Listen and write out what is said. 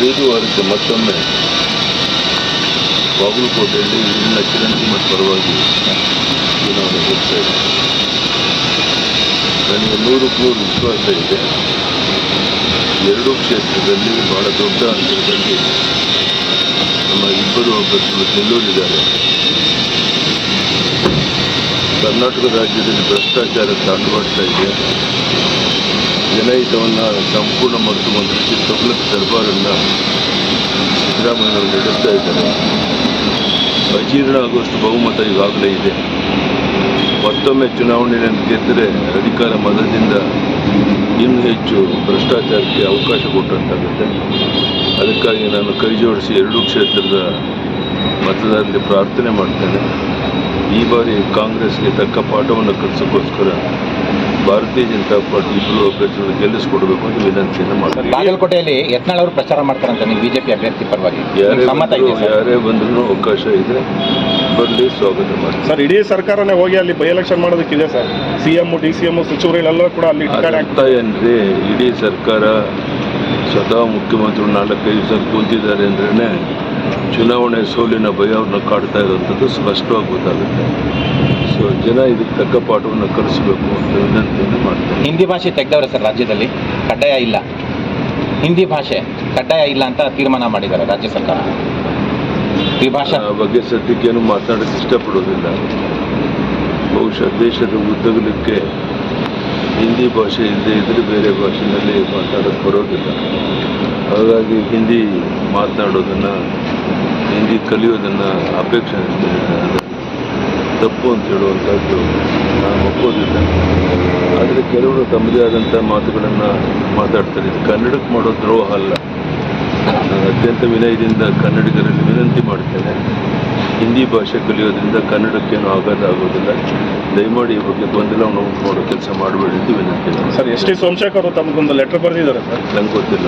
5 ವಾರಕ್ಕೆ ಮತ್ತೊಮ್ಮೆ ಬಾಗಲಕೋಟೆಯಲ್ಲಿ ಇಲ್ಲಿನ ಚಿರಂಜೀವಿ ಪರವಾಗಿ ಚುನಾವಣೆ ಹೋಗ್ತಾ ಇದೆ. ನನಗೆ 100% ವಿಶ್ವಾಸ ಇದೆ. ಎರಡೂ ಕ್ಷೇತ್ರದಲ್ಲಿ ಬಹಳ ದೊಡ್ಡ ಅಂತರದಲ್ಲಿ ನಮ್ಮ ಇಬ್ಬರು ಅಭ್ಯರ್ಥಿಗಳು ಗೆಲ್ಲೂರಿದ್ದಾರೆ. ಕರ್ನಾಟಕ ರಾಜ್ಯದಲ್ಲಿ ಭ್ರಷ್ಟಾಚಾರ ತಾಂಡವಾಡ್ತಾ ಇದೆ. ಜನಹಿತವನ್ನು ಸಂಪೂರ್ಣ ಮರೆತು ಒಂದು ರೀತಿ ತೊಗಲದ ದರ್ಬಾರನ್ನು ಸಿದ್ದರಾಮಯ್ಯನವರು ನಡೆಸ್ತಾ ಇದ್ದಾರೆ. ಅಜೀರ್ಣ ಆಗುವಷ್ಟು ಬಹುಮತ ಈಗಾಗಲೇ ಇದೆ. ಮತ್ತೊಮ್ಮೆ ಚುನಾವಣೆಯನ್ನು ಗೆದ್ದರೆ ಅಧಿಕಾರ ಮತದಿಂದ ಇನ್ನೂ ಹೆಚ್ಚು ಭ್ರಷ್ಟಾಚಾರಕ್ಕೆ ಅವಕಾಶ ಕೊಟ್ಟಂತಾಗುತ್ತೆ. ಅದಕ್ಕಾಗಿ ನಾನು ಕೈ ಜೋಡಿಸಿ ಎರಡೂ ಕ್ಷೇತ್ರದ ಮತದಾರರಿಗೆ ಪ್ರಾರ್ಥನೆ ಮಾಡ್ತೇನೆ. ಈ ಬಾರಿ ಕಾಂಗ್ರೆಸ್ಗೆ ತಕ್ಕ ಪಾಠವನ್ನು ಕಲಿಸೋಕ್ಕೋಸ್ಕರ ಭಾರತೀಯ ಜನತಾ ಪಾರ್ಟಿ ಇಬ್ಬರು ಅಭ್ಯರ್ಥಿಗಳು ಗೆಲ್ಲಿಸಿಕೊಡಬೇಕು ಅಂತ ವಿನಂತಿಯನ್ನು ಮಾಡ್ತಾರೆ. ಬಾಗಲಕೋಟೆಯಲ್ಲಿ ಯತ್ನಾಳ್ ಅವರು ಪ್ರಚಾರ ಮಾಡ್ತಾರಂತ ನೀವು ಬಿಜೆಪಿ ಅಭ್ಯರ್ಥಿ ಪರವಾಗಿ ಯಾರೇ ಬಂದರೂ ಅವಕಾಶ ಇದೆ, ಬರಲಿ, ಸ್ವಾಗತ ಮಾಡ್ತಾರೆ. ಸರ್, ಇಡೀ ಸರ್ಕಾರನೇ ಹೋಗಿ ಅಲ್ಲಿ ಬೈ ಎಲೆಕ್ಷನ್ ಮಾಡೋದಕ್ಕಿದೆ ಸರ್. CM, DCM ಸಚಿವರುಗಳೆಲ್ಲ ಕೂಡ ಅಲ್ಲಿ ಆಗ್ತಾ ಏನ್ರಿ, ಇಡೀ ಸರ್ಕಾರ ಸ್ವತಃ ಮುಖ್ಯಮಂತ್ರಿಗಳು 4-5 ಸಲ ಕೂತಿದ್ದಾರೆ ಅಂದ್ರೇ ಚುನಾವಣೆ ಸೋಲಿನ ಭಯ ಅವ್ರನ್ನ ಕಾಡ್ತಾ ಇರೋಂಥದ್ದು ಸ್ಪಷ್ಟವಾಗಿ ಗೊತ್ತಾಗುತ್ತೆ. ಸೊ ಜನ ಇದಕ್ಕೆ ತಕ್ಕ ಪಾಠವನ್ನು ಕಲಿಸಬೇಕು ಅಂತ ವಿನಂತಿಯನ್ನು ಮಾಡ್ತಾರೆ. ಹಿಂದಿ ಭಾಷೆ ತೆಗೆದವ್ರೆ ಸರ್, ರಾಜ್ಯದಲ್ಲಿ ಕಡ್ಡಾಯ ಇಲ್ಲ, ಹಿಂದಿ ಭಾಷೆ ಕಡ್ಡಾಯ ಇಲ್ಲ ಅಂತ ತೀರ್ಮಾನ ಮಾಡಿದ್ದಾರೆ ರಾಜ್ಯ ಸರ್ಕಾರ. ತ್ರಿಭಾಷಾ ಬಗ್ಗೆ ಸದ್ಯಕ್ಕೇನು ಮಾತನಾಡೋಕ್ಕೆ ಇಷ್ಟಪಡೋದಿಲ್ಲ. ಬಹುಶಃ ದೇಶದ ಉದ್ದಗಲಕ್ಕೆ ಹಿಂದಿ ಭಾಷೆ ಇಲ್ಲದೆ ಇದ್ದರೆ ಬೇರೆ ಭಾಷೆಯಲ್ಲಿ ಮಾತಾಡೋಕ್ಕೆ ಬರೋದಿಲ್ಲ. ಹಾಗಾಗಿ ಹಿಂದಿ ಮಾತನಾಡೋದನ್ನು, ಹಿಂದಿ ಕಲಿಯೋದನ್ನು ಅಪೇಕ್ಷೆ ತಪ್ಪು ಅಂತ ಹೇಳುವಂಥದ್ದು ನಾನು ಒಪ್ಪೋದಿಲ್ಲ. ಆದರೆ ಕೆಲವರು ತಮ್ಮದೇ ಆದಂಥ ಮಾತುಗಳನ್ನು ಮಾತಾಡ್ತಾರೆ. ಇದು ಕನ್ನಡಕ್ಕೆ ಮಾಡೋ ದ್ರೋಹ ಅಲ್ಲ. ನಾನು ಅತ್ಯಂತ ವಿನಯದಿಂದ ಕನ್ನಡಿಗರಲ್ಲಿ ವಿನಂತಿ ಮಾಡ್ತೇನೆ, ಹಿಂದಿ ಭಾಷೆ ಕಲಿಯೋದ್ರಿಂದ ಕನ್ನಡಕ್ಕೇನು ಆಘಾತ ಆಗೋದಿಲ್ಲ. ದಯಮಾಡಿ ಈ ಬಗ್ಗೆ ಗೊಂದಲವನ್ನು ಉಂಟು ಮಾಡೋ ಕೆಲಸ ಮಾಡಬೇಡಿ ಅಂತ ವಿನಂತಿ. ಸರ್, ST ಸೋಮಶೇಖರ್ ಅವರು ತಮಗೊಂದು ಲೆಟರ್ ಬರೆದಿದ್ದಾರೆ ಸರ್. ನಂಗೆ ಗೊತ್ತಿಲ್ಲ.